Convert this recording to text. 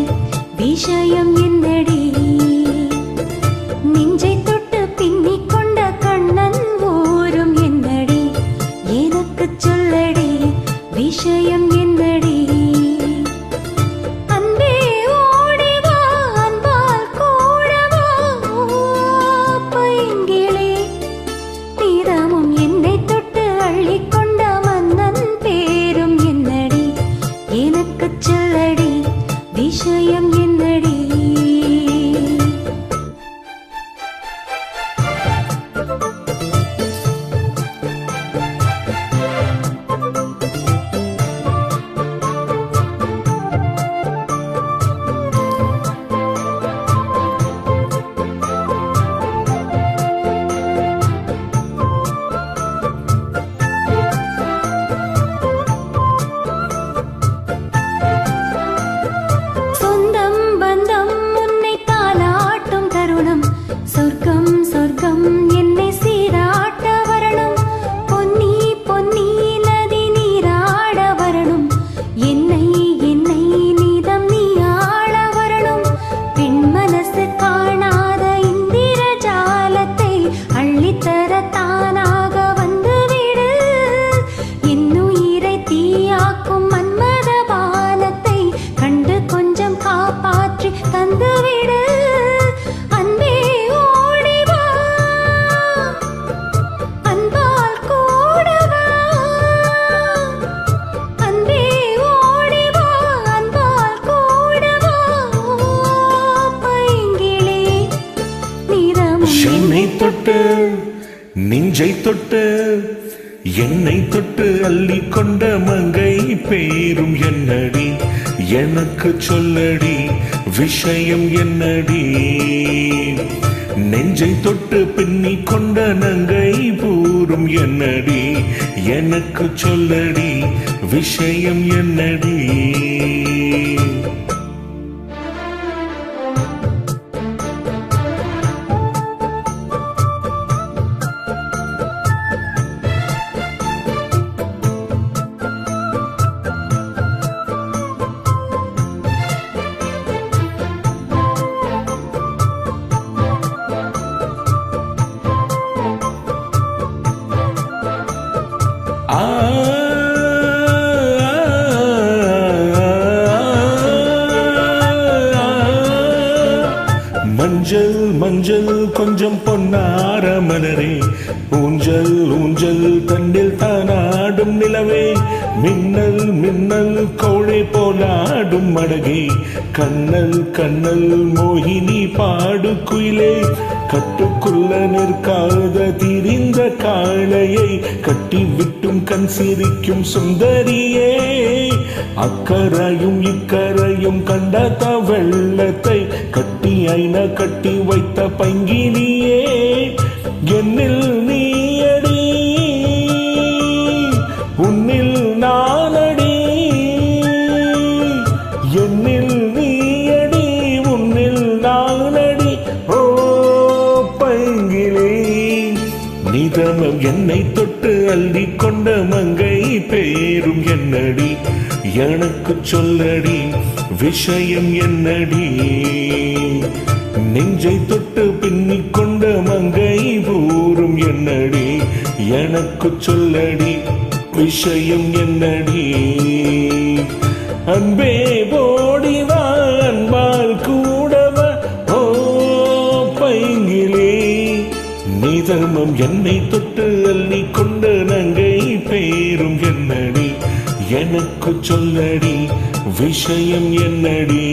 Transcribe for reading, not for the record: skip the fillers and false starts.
விஷயம் என்னடி நெஞ்சை தொட்டு பின்னிக் கொண்ட கண்ணன் ஊரும் என்னடி எனக்கு சொல்லடி விஷயம் என்னடி அன்பே ஓடிவா அன்பால் கூடவா பைங்கிளே நிறமும் என்னை தொட்டு அள்ளிக்கொண்ட மன்னன் பேரும் என்னடி எனக்கு சொல்லடி விஷயம் என்னடி சொர்க்கம் சொர்க்கம் என்னை சீராட்ட வரணும் பொன்னி பொன்னி நதி நீராட வரணும் என்னை என்னை நீதம் நீ ஆள வரணும் பெண் மனசு காணாத இந்திர ஜாலத்தை அள்ளித்தர தானாக வந்துவிடு என்னுயிரை தீயாக்கும் மன்மத பானத்தை கண்டு கொஞ்சம் காப்பாற்றி தந்துவிடு என்னை தொட்டு நெஞ்சை தொட்டு என்னை தொட்டு அள்ளிக்கொண்ட மங்கை பேரும் என்னடி எனக்கு சொல்லடி விஷயம் என்னடி நெஞ்சை தொட்டு பின்னிக் கொண்ட நங்கை பூரும் என்னடி எனக்கு சொல்லடி விஷயம் என்னடி மஞ்சள் மஞ்சள் கொஞ்சம் பொன்னார மலரே ஊஞ்சல் ஊஞ்சல் தண்டில் தானாடும் நிலவே மின்னல் மின்னல் கோழை போலாடும் மடகே கண்ணல் கண்ணல் மோகினி பாடு குயிலே கட்டுக்குள்ள நிற்காத திரிந்த காளையை கட்டி விட்டும் கண் சிரிக்கும் சுந்தரியே அக்கரையும் இக்கரையும் கண்டாத வெள்ளத்தை கட்டி ஐன கட்டி வைத்த பங்கினியே என்னில் நீயடி உன்னில் நானடி என்னில் நீயடி உன்னில் நானடி ஓ பங்கிலே நிதமம் என்னை தொட்டு அள்ளிக்கொண்ட மங்கை பேரும் என்னடி எனக்கு சொல்லடி விஷயம் என்னடி நெஞ்சை தொட்டு பின்னிக் கொண்ட மங்கை பூரும் என்னடி எனக்கு சொல்லடி விஷயம் என்னடி அன்பே போடிவா அன்பால் கூடவா ஓ பைங்கிலே நிதர்மம் என்னை தொட்டு அள்ளிக் கொண்ட நங்கை பேரும் என்னடி எனக்கு சொல்லடி விஷயம் என்னடி